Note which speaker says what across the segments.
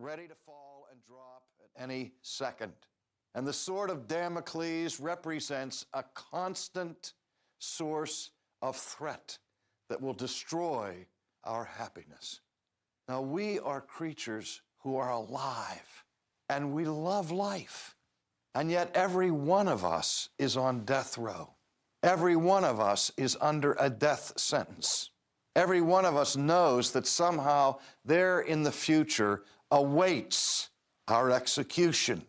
Speaker 1: ready to fall and drop at any second. And the sword of Damocles represents a constant source of threat that will destroy our happiness. Now, we are creatures who are alive, and we love life. And yet every one of us is on death row. Every one of us is under a death sentence. Every one of us knows that somehow there in the future awaits our execution.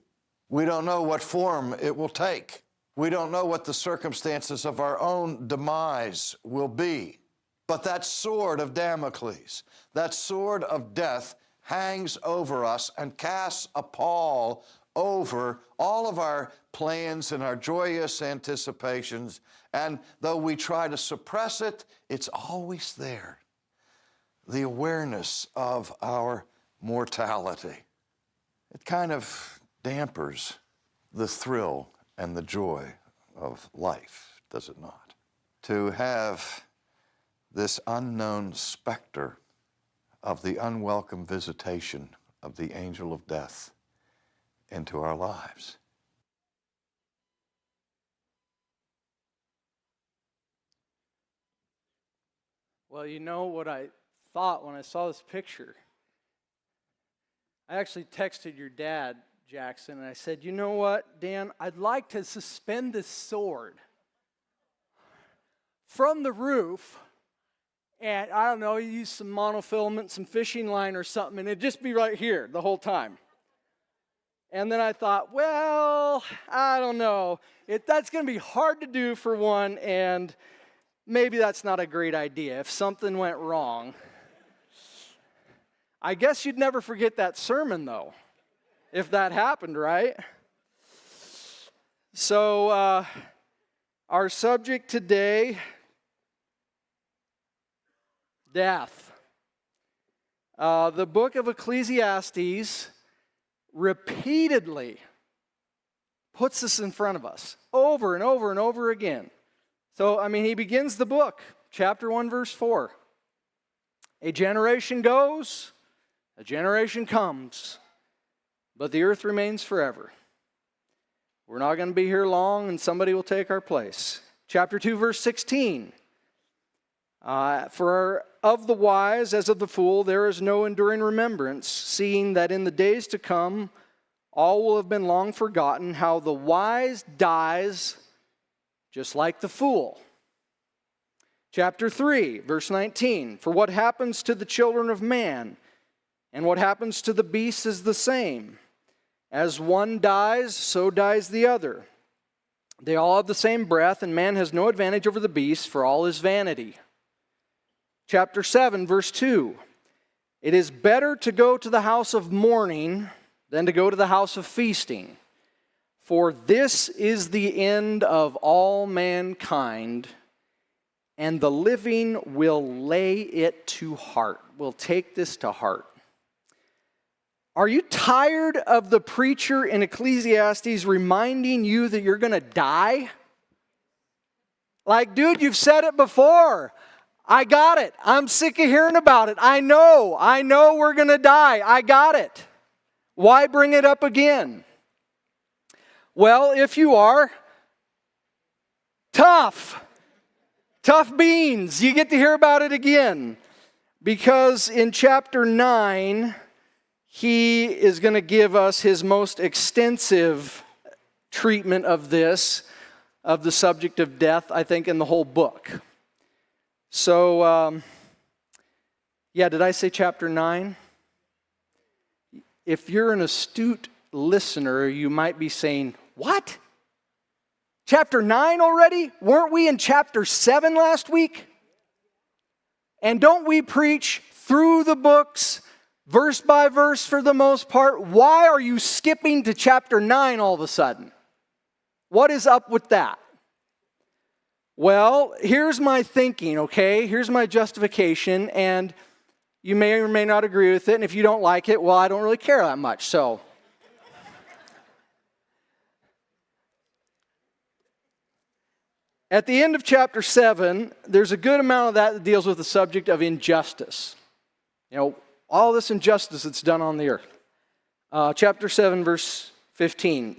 Speaker 1: We don't know what form it will take. We don't know what the circumstances of our own demise will be. But that sword of Damocles, that sword of death, hangs over us and casts a pall over all of our plans and our joyous anticipations. And though we try to suppress it, it's always there. The awareness of our mortality. It kind of dampers the thrill and the joy of life, does it not? To have this unknown specter of the unwelcome visitation of the angel of death into our lives.
Speaker 2: Well, you know what I thought when I saw this picture? I actually texted your dad, Jackson, and I said, you know what, Dan, I'd like to suspend this sword from the roof, and I don't know, use some monofilament, some fishing line or something, and it'd just be right here the whole time. And then I thought, well, I don't know. That's going to be hard to do for one, and maybe that's not a great idea if something went wrong. I guess you'd never forget that sermon, though, if that happened, right? So our subject today, death. The book of Ecclesiastes repeatedly puts this in front of us over and over and over again. So, he begins the book, chapter 1, verse 4. A generation goes, a generation comes, but the earth remains forever. We're not going to be here long, and somebody will take our place. Chapter 2, verse 16. For of the wise as of the fool there is no enduring remembrance, seeing that in the days to come all will have been long forgotten, how the wise dies just like the fool. Chapter 3, verse 19. For what happens to the children of man and what happens to the beasts is the same. As one dies, so dies the other. They all have the same breath, and man has no advantage over the beasts, for all is vanity. Chapter 7, verse 2. It is better to go to the house of mourning than to go to the house of feasting. For this is the end of all mankind, and the living will lay it to heart, will take this to heart. Are you tired of the preacher in Ecclesiastes reminding you that you're going to die? Like, dude, you've said it before. I got it. I'm sick of hearing about it. I know we're going to die. I got it. Why bring it up again? Well, if you are, tough beans. You get to hear about it again. Because in chapter 9, he is going to give us his most extensive treatment of this, of the subject of death, I think, in the whole book. So, did I say chapter 9? If you're an astute listener, you might be saying, what? Chapter 9 already? Weren't we in chapter 7 last week? And don't we preach through the books, verse by verse for the most part? Why are you skipping to chapter 9 all of a sudden? What is up with that? Well, here's my thinking, okay? Here's my justification, and you may or may not agree with it, and if you don't like it, well, I don't really care that much, so. At the end of chapter 7, there's a good amount of that deals with the subject of injustice. All this injustice that's done on the earth. Chapter 7, verse 15.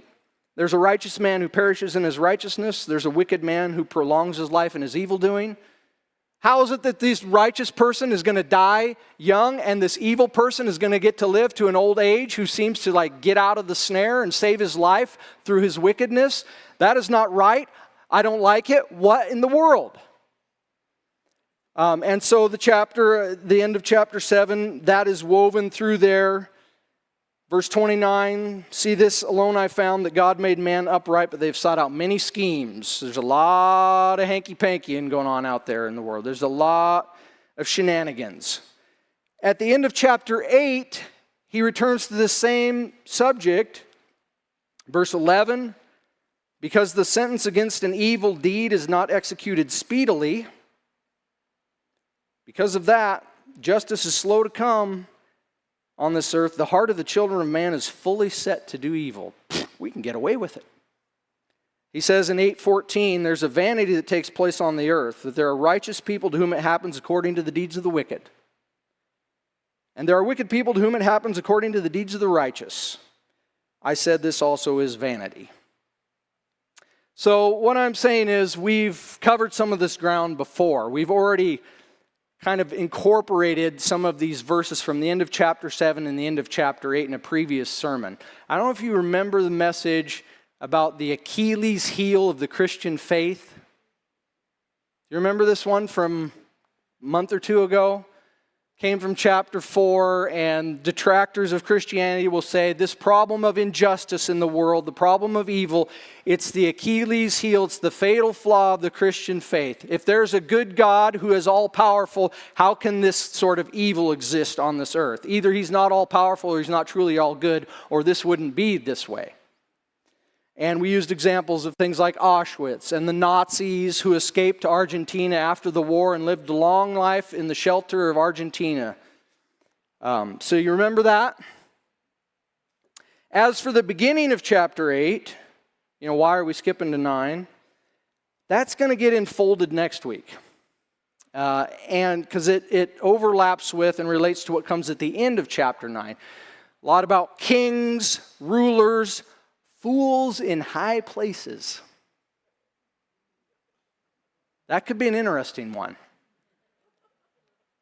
Speaker 2: There's a righteous man who perishes in his righteousness. There's a wicked man who prolongs his life in his evil doing. How is it that this righteous person is going to die young and this evil person is going to get to live to an old age who seems to get out of the snare and save his life through his wickedness? That is not right. I don't like it. What in the world? And so the end of chapter 7, that is woven through there. Verse 29, see this alone I found, that God made man upright, but they've sought out many schemes. There's a lot of hanky-pankying going on out there in the world. There's a lot of shenanigans. At the end of chapter 8, he returns to this same subject. Verse 11, because the sentence against an evil deed is not executed speedily, because of that, justice is slow to come on this earth. The heart of the children of man is fully set to do evil. We can get away with it. He says in 8:14, there's a vanity that takes place on the earth, that there are righteous people to whom it happens according to the deeds of the wicked. And there are wicked people to whom it happens according to the deeds of the righteous. I said this also is vanity. So what I'm saying is we've covered some of this ground before. We've already kind of incorporated some of these verses from the end of chapter 7 and the end of chapter 8 in a previous sermon. I don't know if you remember the message about the Achilles heel of the Christian faith. You remember this one from a month or two ago? Came from chapter 4, and detractors of Christianity will say this problem of injustice in the world, the problem of evil, it's the Achilles heel, it's the fatal flaw of the Christian faith. If there's a good God who is all-powerful, how can this sort of evil exist on this earth? Either he's not all-powerful or he's not truly all good, or this wouldn't be this way. And we used examples of things like Auschwitz and the Nazis who escaped to Argentina after the war and lived a long life in the shelter of Argentina. So you remember that? As for the beginning of chapter 8, why are we skipping to 9? That's going to get unfolded next week. And because it overlaps with and relates to what comes at the end of chapter 9. A lot about kings, rulers, fools in high places. That could be an interesting one.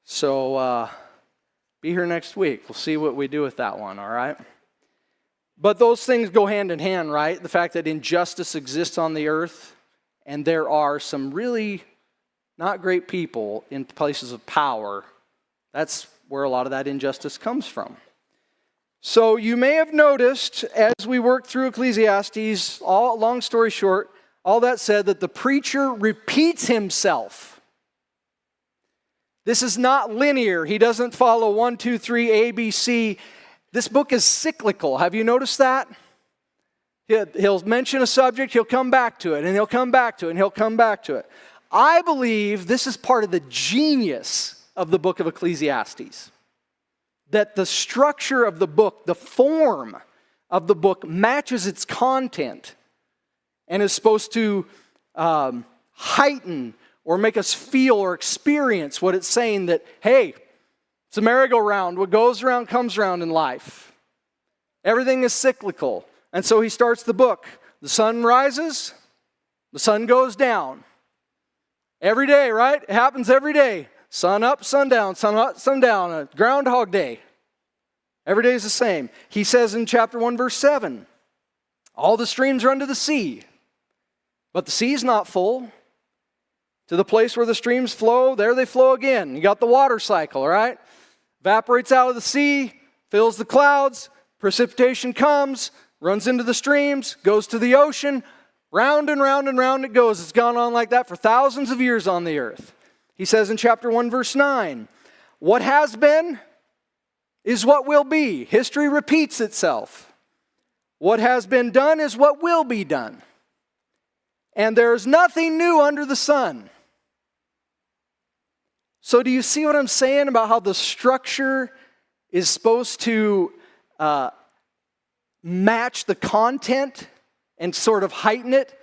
Speaker 2: So be here next week. We'll see what we do with that one, all right? But those things go hand in hand, right? The fact that injustice exists on the earth, and there are some really not great people in places of power. That's where a lot of that injustice comes from. So you may have noticed as we work through Ecclesiastes, long story short, all that said that the preacher repeats himself. This is not linear. He doesn't follow 1, 2, 3, A, B, C. This book is cyclical. Have you noticed that? He'll mention a subject, he'll come back to it, and he'll come back to it, and he'll come back to it. I believe this is part of the genius of the book of Ecclesiastes. That the structure of the book, the form of the book matches its content and is supposed to heighten or make us feel or experience what it's saying that, hey, it's a merry-go-round. What goes around comes around in life. Everything is cyclical. And so he starts the book. The sun rises, the sun goes down. Every day, right? It happens every day. Sun up, sun down, sun up, sun down, a Groundhog Day. Every day is the same. He says in chapter 1, verse 7, all the streams run to the sea, but the sea is not full. To the place where the streams flow, there they flow again. You got the water cycle, all right? Evaporates out of the sea, fills the clouds, precipitation comes, runs into the streams, goes to the ocean, round and round and round it goes. It's gone on like that for thousands of years on the earth. He says in chapter 1, verse 9, what has been is what will be. History repeats itself. What has been done is what will be done. And there is nothing new under the sun. So do you see what I'm saying about how the structure is supposed to match the content and sort of heighten it?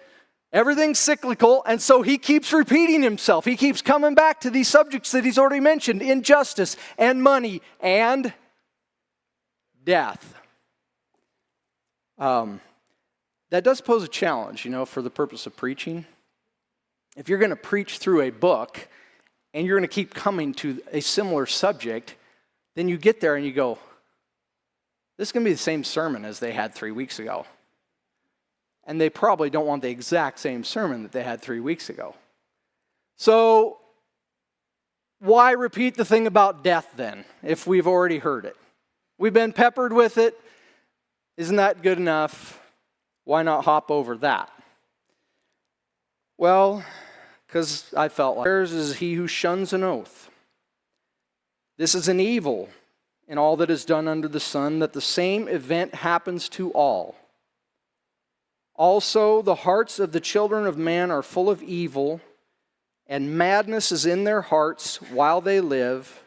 Speaker 2: Everything's cyclical, and so he keeps repeating himself. He keeps coming back to these subjects that he's already mentioned, injustice and money and death. That does pose a challenge, for the purpose of preaching. If you're going to preach through a book and you're going to keep coming to a similar subject, then you get there and you go, this is going to be the same sermon as they had 3 weeks ago. And they probably don't want the exact same sermon that they had 3 weeks ago. So, why repeat the thing about death then, if we've already heard it? We've been peppered with it. Isn't that good enough? Why not hop over that? Well, because I felt like theirs is he who shuns an oath. This is an evil in all that is done under the sun, that the same event happens to all. Also, the hearts of the children of man are full of evil, and madness is in their hearts while they live,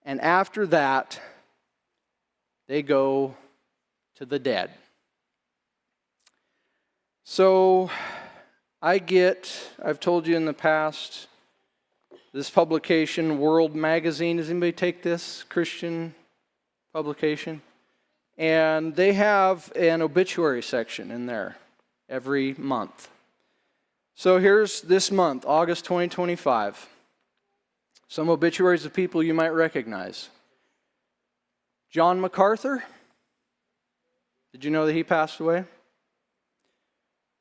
Speaker 2: and after that, they go to the dead. So, I've told you in the past, this publication, World Magazine, does anybody take this? Christian publication? And they have an obituary section in there every month. So here's this month, August 2025. Some obituaries of people you might recognize. John MacArthur. Did you know that he passed away?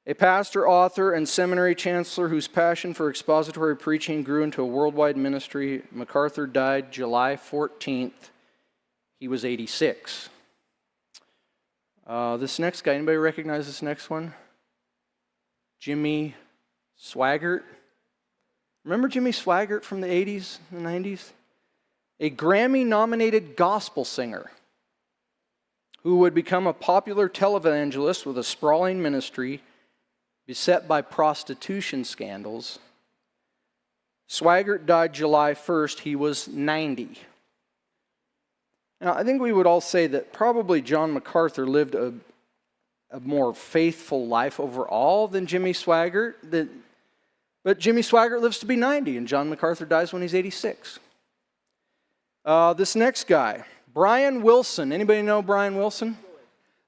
Speaker 2: A pastor, author, and seminary chancellor whose passion for expository preaching grew into a worldwide ministry. MacArthur died July 14th. He was 86. This next guy, anybody recognize this next one? Jimmy Swaggart. Remember Jimmy Swaggart from the 80s and 90s? A Grammy-nominated gospel singer who would become a popular televangelist with a sprawling ministry beset by prostitution scandals. Swaggart died July 1st. He was 90. Now, I think we would all say that probably John MacArthur lived a more faithful life overall than Jimmy Swaggart. But Jimmy Swaggart lives to be 90, and John MacArthur dies when he's 86. This next guy, Brian Wilson. Anybody know Brian Wilson?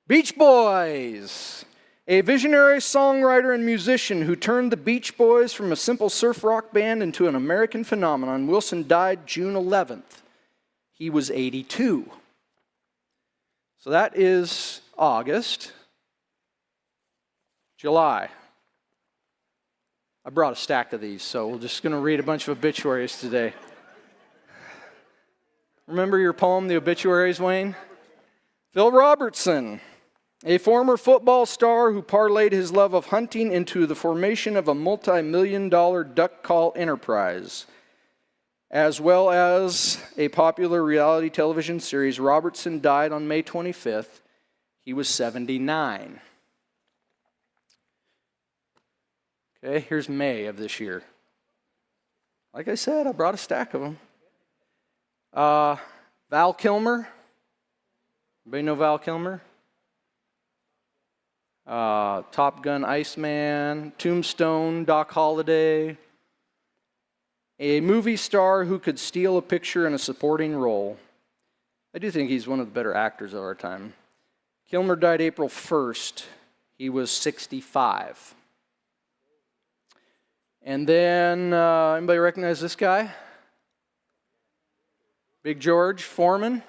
Speaker 2: Beach Boys. A visionary songwriter and musician who turned the Beach Boys from a simple surf rock band into an American phenomenon. Wilson died June 11th. He was 82. So that is August. July. I brought a stack of these, so we're just going to read a bunch of obituaries today. Remember your poem, The Obituaries, Wayne? Phil Robertson, a former football star who parlayed his love of hunting into the formation of a multi-million-dollar duck call enterprise, as well as a popular reality television series. Robertson died on May 25th. He was 79. Okay, here's May of this year. Like I said, I brought a stack of them. Val Kilmer. Anybody know Val Kilmer? Top Gun Iceman, Tombstone, Doc Holliday. A movie star who could steal a picture in a supporting role. I do think he's one of the better actors of our time. Kilmer died April 1st. He was 65. And then, anybody recognize this guy? Big George Foreman.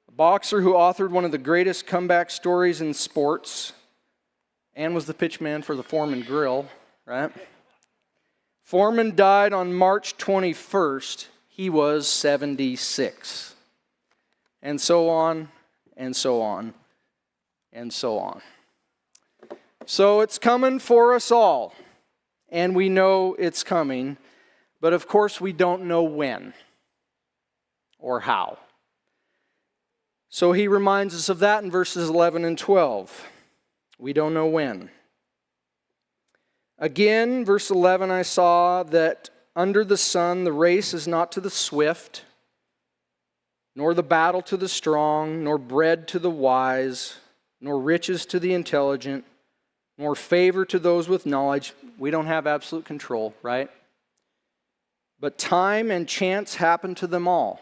Speaker 2: A boxer who authored one of the greatest comeback stories in sports and was the pitchman for the Foreman Grill, right? Foreman died on March 21st. He was 76. And so on, and so on, and so on. So it's coming for us all, and we know it's coming, but of course we don't know when or how. So he reminds us of that in verses 11 and 12. We don't know when. Again, verse 11, I saw that under the sun the race is not to the swift, nor the battle to the strong, nor bread to the wise, nor riches to the intelligent, nor favor to those with knowledge. We don't have absolute control, right? But time and chance happen to them all.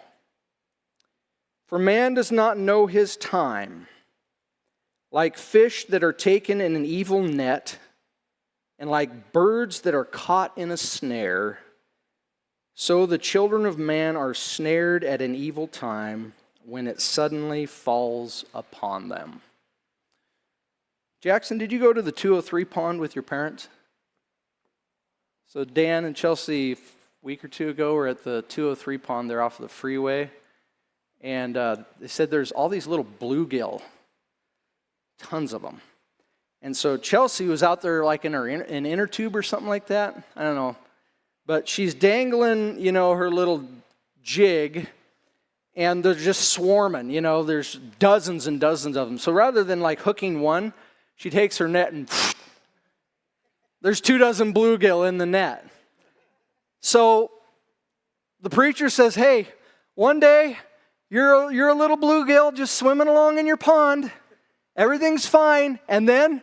Speaker 2: For man does not know his time. Like fish that are taken in an evil net, and like birds that are caught in a snare, so the children of man are snared at an evil time when it suddenly falls upon them. Jackson, did you go to the 203 pond with your parents? So Dan and Chelsea, a week or two ago, were at the 203 pond. They're off of the freeway. And they said there's all these little bluegill, tons of them. And so Chelsea was out there like in her an inner tube or something like that. I don't know. But she's dangling, her little jig, and they're just swarming. There's dozens and dozens of them. So rather than like hooking one, she takes her net and there's 24 bluegill in the net. So the preacher says, hey, one day you're a little bluegill just swimming along in your pond. Everything's fine. And then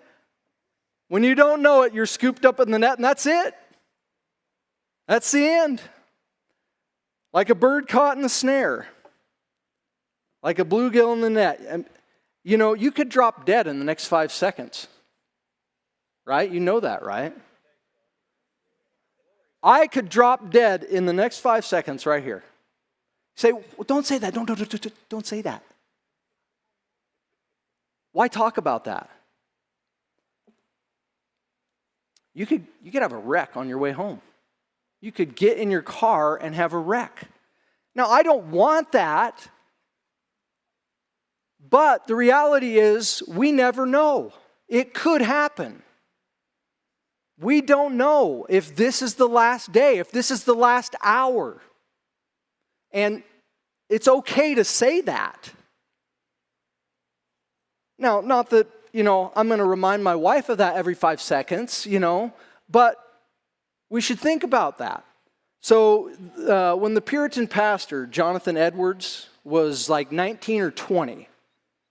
Speaker 2: when you don't know it, you're scooped up in the net, and that's it. That's the end. Like a bird caught in a snare. Like a bluegill in the net. And, you could drop dead in the next 5 seconds. Right? You know that, right? I could drop dead in the next 5 seconds right here. Say, well, don't say that. Don't say that. Why talk about that? You could have a wreck on your way home. You could get in your car and have a wreck. Now, I don't want that. But the reality is, we never know. It could happen. We don't know if this is the last day, if this is the last hour. And it's okay to say that. Now, not that, I'm going to remind my wife of that every 5 seconds, but we should think about that. So when the Puritan pastor, Jonathan Edwards, was like 19 or 20,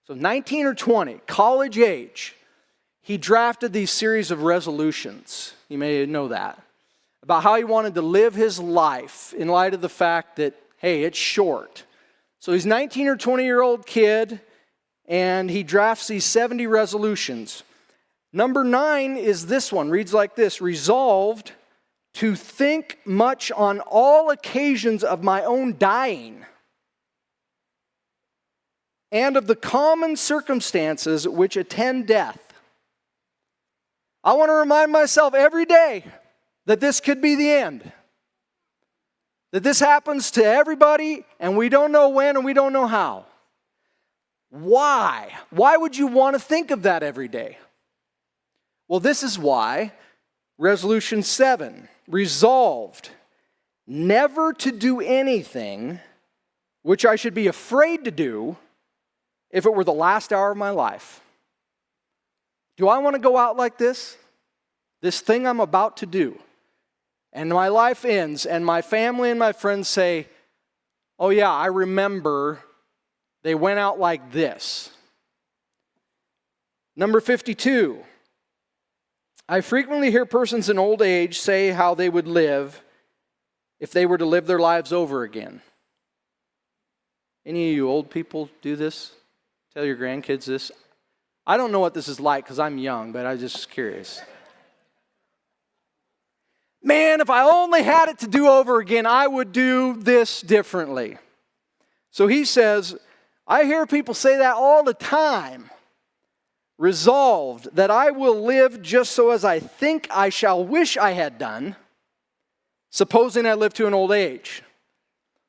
Speaker 2: so 19 or 20, college age, he drafted these series of resolutions. You may know that. About how he wanted to live his life in light of the fact that, hey, it's short. So he's 19 or 20-year-old kid, and he drafts these 70 resolutions. Number 9 is this one. Reads like this: resolved to think much on all occasions of my own dying and of the common circumstances which attend death. I want to remind myself every day that this could be the end. That this happens to everybody, and we don't know when and we don't know how. Why? Why would you want to think of that every day? Well, this is why. Resolution 7, resolved never to do anything which I should be afraid to do if it were the last hour of my life. Do I want to go out like this? This thing I'm about to do. And my life ends, and my family and my friends say, oh yeah, I remember they went out like this. Number 52. I frequently hear persons in old age say how they would live if they were to live their lives over again. Any of you old people do this? Tell your grandkids this? I don't know what this is like because I'm young, but I'm just curious. Man, if I only had it to do over again, I would do this differently. So he says, I hear people say that all the time. Resolved that I will live just so as I think I shall wish I had done, supposing I live to an old age.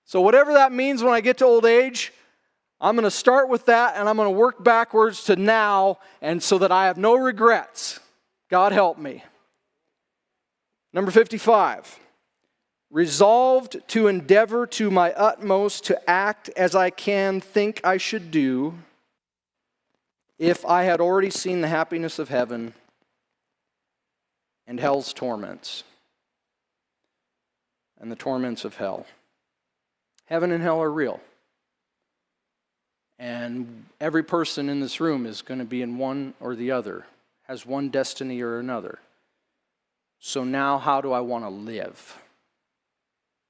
Speaker 2: So whatever that means when I get to old age, I'm going to start with that and I'm going to work backwards to now, and so that I have no regrets. God help me. Number 55. Resolved to endeavor to my utmost to act as I can think I should do if I had already seen the happiness of heaven and hell's torments and the torments of hell. Heaven and hell are real. And every person in this room is going to be in one or the other, has one destiny or another. So now how do I want to live?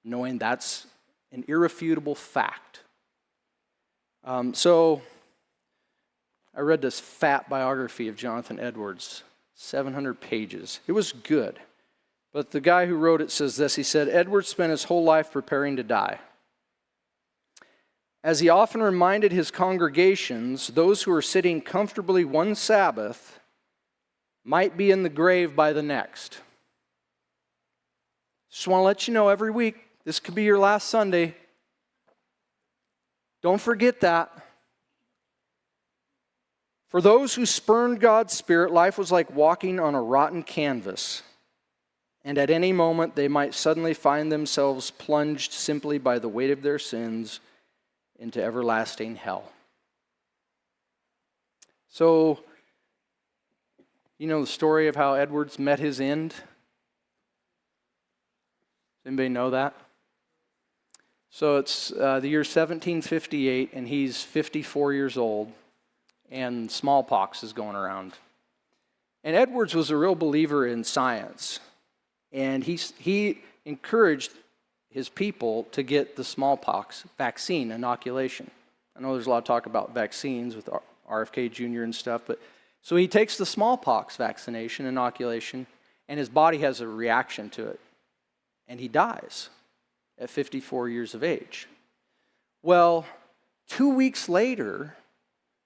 Speaker 2: Knowing that's an irrefutable fact. So I read this fat biography of Jonathan Edwards, 700 pages. It was good. But the guy who wrote it says this. He said, Edwards spent his whole life preparing to die. As he often reminded his congregations, those who were sitting comfortably one Sabbath might be in the grave by the next. Just want to let you know every week, this could be your last Sunday. Don't forget that. For those who spurned God's Spirit, life was like walking on a rotten canvas. And at any moment, they might suddenly find themselves plunged simply by the weight of their sins into everlasting hell. So, you know the story of how Edwards met his end? Does anybody know that? So it's the year 1758, and he's 54 years old, and smallpox is going around. And Edwards was a real believer in science, and he encouraged his people to get the smallpox vaccine inoculation. I know there's a lot of talk about vaccines with RFK Jr. and stuff, but so he takes the smallpox vaccination inoculation, and his body has a reaction to it, and he dies at 54 years of age. Well, 2 weeks later,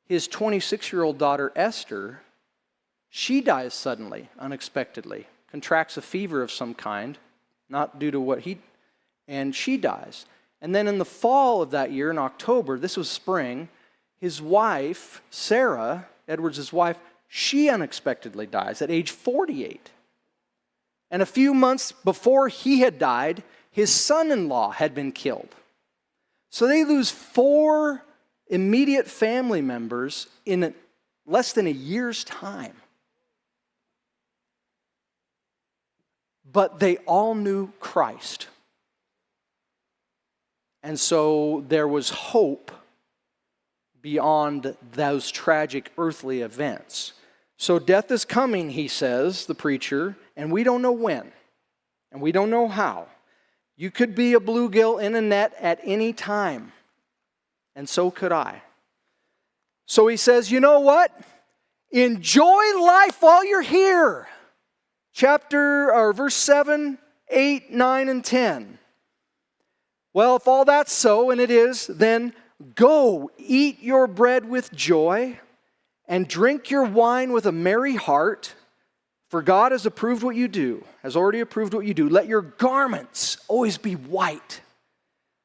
Speaker 2: his 26-year-old daughter, Esther, she dies suddenly, unexpectedly, contracts a fever of some kind, not due to and she dies. And then in the fall of that year, in October, this was spring, his wife, Sarah, Edwards' wife, she unexpectedly dies at age 48. And a few months before he had died, his son-in-law had been killed. So they lose 4 immediate family members in less than a year's time. But they all knew Christ. And so there was hope beyond those tragic earthly events. So death is coming, he says, the preacher, and we don't know when, and we don't know how. You could be a bluegill in a net at any time, and so could I. So he says, you know what? Enjoy life while you're here. Verse 7, 8, 9, and 10. Well, if all that's so, and it is, then go eat your bread with joy and drink your wine with a merry heart, for God has approved what you do, has already approved what you do. Let your garments always be white.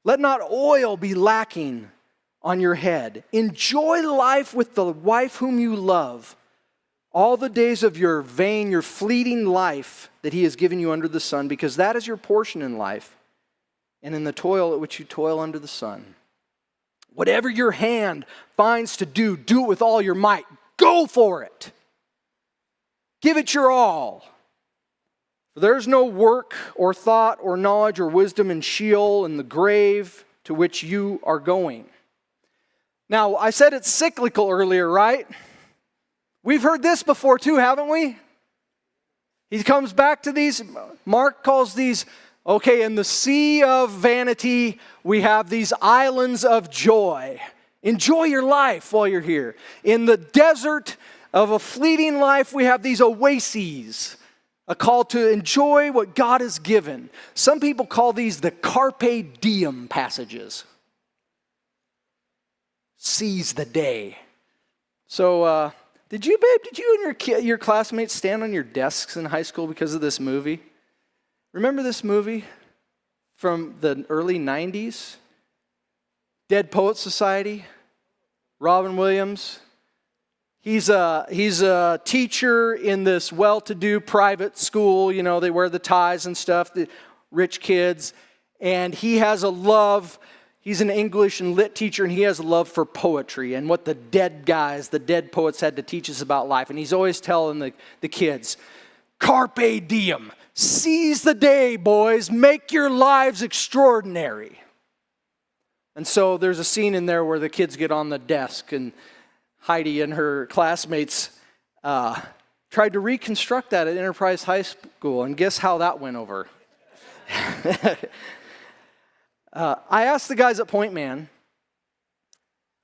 Speaker 2: Let not oil be lacking on your head. Enjoy life with the wife whom you love, all the days of your vain, your fleeting life that he has given you under the sun, because that is your portion in life, and in the toil at which you toil under the sun. Whatever your hand finds to do, do it with all your might. Go for it. Give it your all. For there is no work or thought or knowledge or wisdom in Sheol, in the grave to which you are going. Now, I said it's cyclical earlier, right? We've heard this before too, haven't we? He comes back to these. Mark calls these, okay, in the sea of vanity, we have these islands of joy. Enjoy your life while you're here. In the desert of a fleeting life, we have these oases, a call to enjoy what God has given. Some people call these the carpe diem passages. Seize the day. So, did you and your classmates stand on your desks in high school because of this movie? Remember this movie from the early 90s? Dead Poets Society, Robin Williams. He's a teacher in this well-to-do private school. You know, they wear the ties and stuff, the rich kids. And he has a love. He's an English and lit teacher, and he has a love for poetry and what the dead poets had to teach us about life. And he's always telling the kids, carpe diem. Seize the day, boys. Make your lives extraordinary. And so there's a scene in there where the kids get on the desk, and Heidi and her classmates tried to reconstruct that at Enterprise High School, and guess how that went over? I asked the guys at Point Man,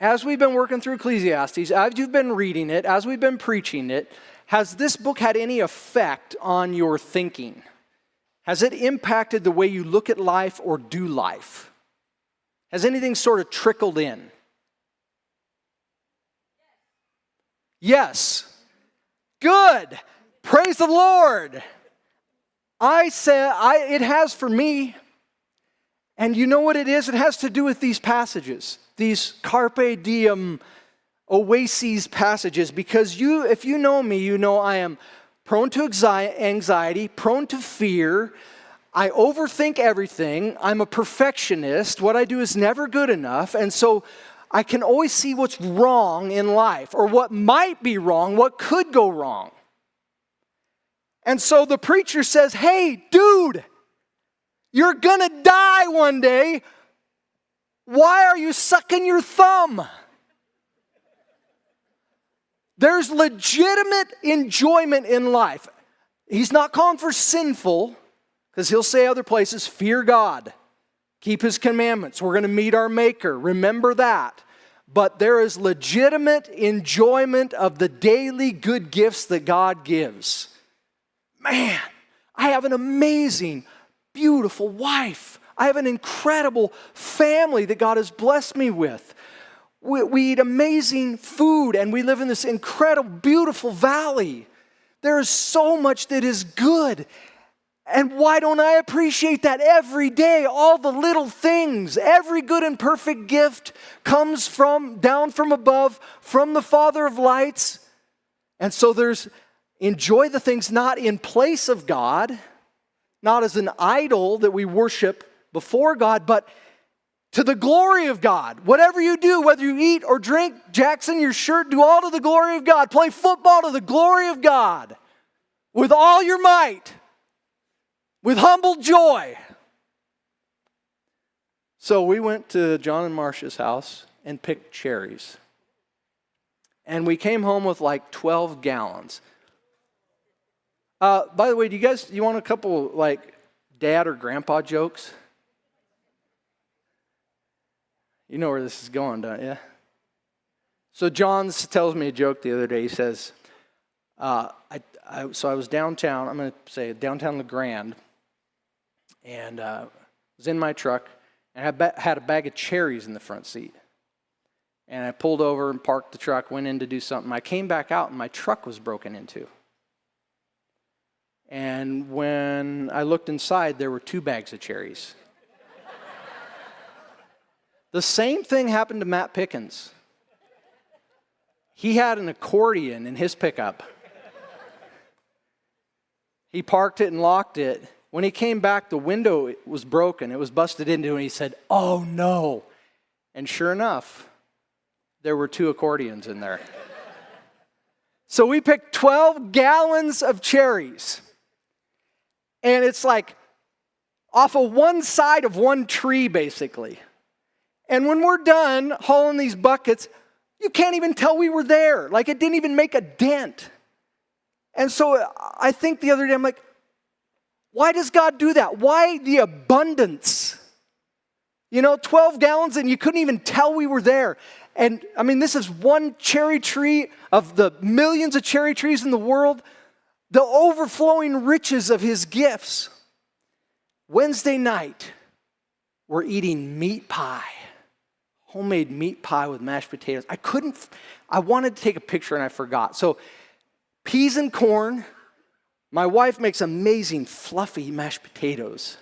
Speaker 2: as we've been working through Ecclesiastes, as you've been reading it, as we've been preaching it, has this book had any effect on your thinking? Has it impacted the way you look at life or do life? Has anything sort of trickled in? Yes. Good. Praise the Lord. It has for me. And you know what it is? It has to do with these passages, these carpe diem oases passages, because if you know me, you know I am prone to anxiety, prone to fear. I overthink everything. I'm a perfectionist. What I do is never good enough. And so I can always see what's wrong in life, or what might be wrong, what could go wrong. And so the preacher says, hey, dude, you're going to die one day. Why are you sucking your thumb? There's legitimate enjoyment in life. He's not calling for sinful, because he'll say other places, fear God, keep his commandments. We're going to meet our Maker. Remember that. But there is legitimate enjoyment of the daily good gifts that God gives. Man, I have an amazing, beautiful wife. I have an incredible family that God has blessed me with. We eat amazing food, and we live in this incredible, beautiful valley. There is so much that is good. And why don't I appreciate that every day? All the little things. Every good and perfect gift comes down from above, from the Father of lights. And so enjoy the things not in place of God, not as an idol that we worship before God, but to the glory of God. Whatever you do, whether you eat or drink, Jackson, your shirt, do all to the glory of God. Play football to the glory of God with all your might, with humble joy. So we went to John and Marcia's house and picked cherries. And we came home with like 12 gallons. By the way, you want a couple like dad or grandpa jokes? You know where this is going, don't you? So John tells me a joke the other day. He says, I was downtown, I'm going to say downtown LeGrand, and was in my truck, and I had a bag of cherries in the front seat. And I pulled over and parked the truck, went in to do something. I came back out, and my truck was broken into. And when I looked inside, there were 2 bags of cherries. The same thing happened to Matt Pickens. He had an accordion in his pickup. He parked it and locked it. When he came back, the window was broken. It was busted into, and he said, "Oh, no." And sure enough, there were 2 accordions in there. So we picked 12 gallons of cherries. And it's like off of one side of one tree, basically. And when we're done hauling these buckets, you can't even tell we were there. Like, it didn't even make a dent. And so I think the other day, I'm like, why does God do that? Why the abundance? 12 gallons and you couldn't even tell we were there. And I mean, this is one cherry tree of the millions of cherry trees in the world. The overflowing riches of his gifts. Wednesday night, we're eating meat pie. Homemade meat pie with mashed potatoes. I wanted to take a picture and I forgot. So peas and corn. My wife makes amazing fluffy mashed potatoes.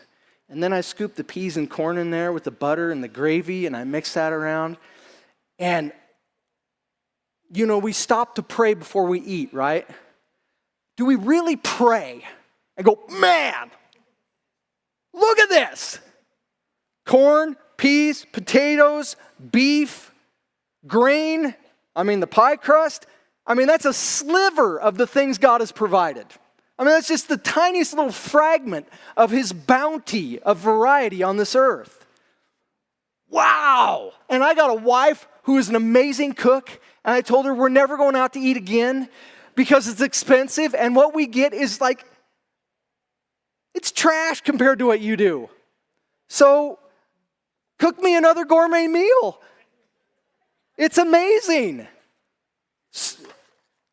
Speaker 2: And then I scoop the peas and corn in there with the butter and the gravy, and I mix that around. And, we stop to pray before we eat, right? Do we really pray and go, man, look at this? Corn, peas, potatoes, beef, grain, the pie crust. That's a sliver of the things God has provided. That's just the tiniest little fragment of his bounty of variety on this earth. Wow! And I got a wife who is an amazing cook, and I told her we're never going out to eat again because it's expensive, and what we get is it's trash compared to what you do. So, cook me another gourmet meal. It's amazing.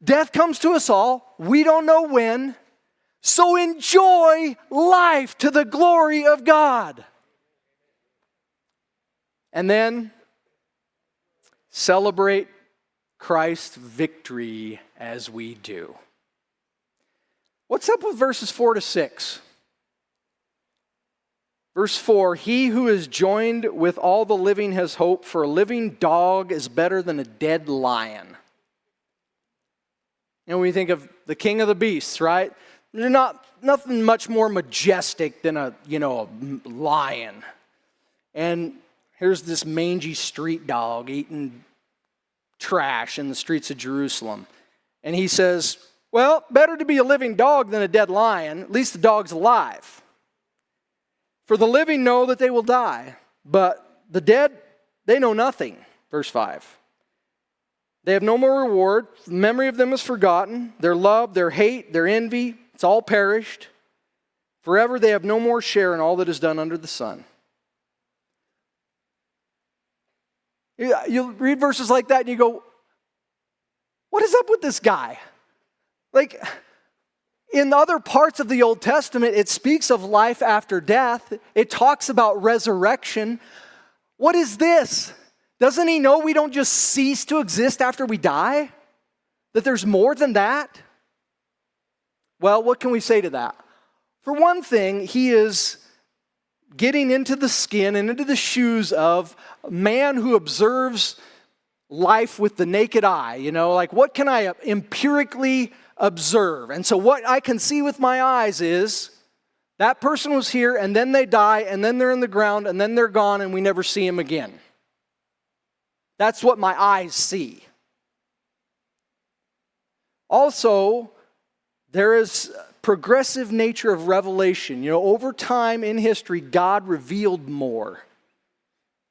Speaker 2: Death comes to us all. We don't know when. So enjoy life to the glory of God. And then celebrate Christ's victory as we do. What's up with verses 4 to 6? Verse 4, he who is joined with all the living has hope, for a living dog is better than a dead lion. And we think of the king of the beasts, right? They're nothing much more majestic than a lion. And here's this mangy street dog eating trash in the streets of Jerusalem. And he says, well, better to be a living dog than a dead lion. At least the dog's alive. For the living know that they will die, but the dead, they know nothing. Verse 5. They have no more reward. The memory of them is forgotten. Their love, their hate, their envy, it's all perished. Forever they have no more share in all that is done under the sun. You read verses like that and you go, what is up with this guy? Like, in other parts of the Old Testament, it speaks of life after death. It talks about resurrection. What is this? Doesn't he know we don't just cease to exist after we die? That there's more than that? Well, what can we say to that? For one thing, he is getting into the skin and into the shoes of a man who observes life with the naked eye. Like what can I empirically observe? And so what I can see with my eyes is that person was here and then they die and then they're in the ground and then they're gone and we never see him again. That's what my eyes see. Also, there is progressive nature of revelation. Over time in history, God revealed more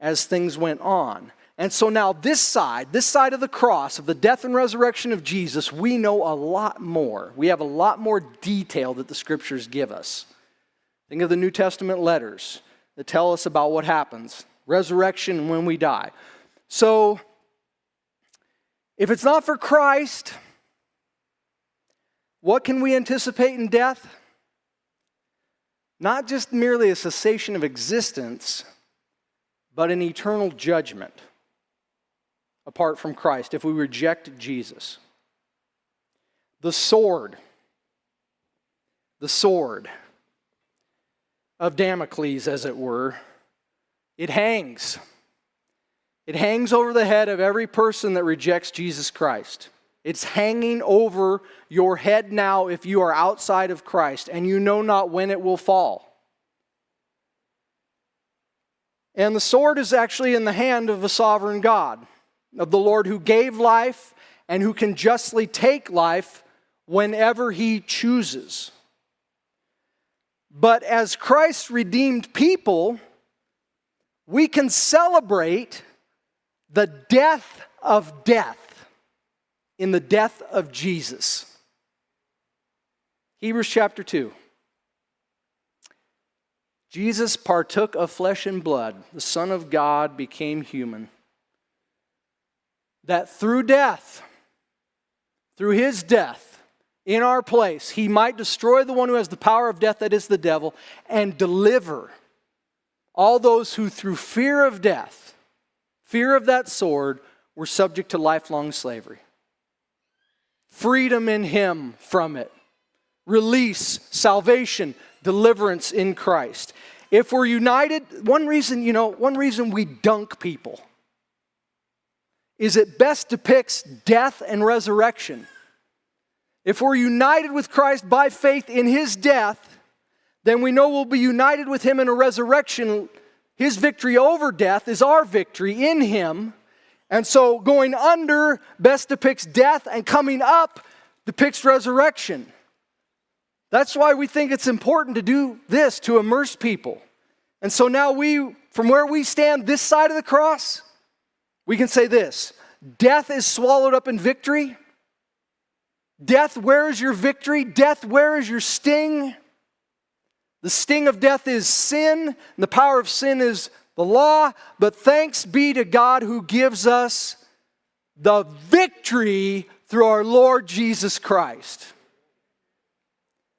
Speaker 2: as things went on. And so now this side of the cross, of the death and resurrection of Jesus, we know a lot more. We have a lot more detail that the Scriptures give us. Think of the New Testament letters that tell us about what happens, resurrection and when we die. So, if it's not for Christ, what can we anticipate in death? Not just merely a cessation of existence, but an eternal judgment apart from Christ if we reject Jesus. The sword of Damocles, as it were, it hangs. It hangs over the head of every person that rejects Jesus Christ. It's hanging over your head now if you are outside of Christ, and you know not when it will fall. And the sword is actually in the hand of a sovereign God, of the Lord who gave life and who can justly take life whenever He chooses. But as Christ's redeemed people, we can celebrate the death of death in the death of Jesus. Hebrews chapter 2. Jesus partook of flesh and blood. The Son of God became human. That through death, through His death, in our place, He might destroy the one who has the power of death, that is the devil, and deliver all those who through fear of death, fear of that sword, were subject to lifelong slavery. Freedom in Him from it. Release, salvation, deliverance in Christ. If we're united, one reason we dunk people is it best depicts death and resurrection. If we're united with Christ by faith in His death, then we know we'll be united with Him in a resurrection. His victory over death is our victory in Him. And so going under best depicts death, and coming up depicts resurrection. That's why we think it's important to do this, to immerse people. And so now from where we stand this side of the cross, we can say this: death is swallowed up in victory. Death, where is your victory? Death, where is your sting? The sting of death is sin, and the power of sin is the law. But thanks be to God who gives us the victory through our Lord Jesus Christ.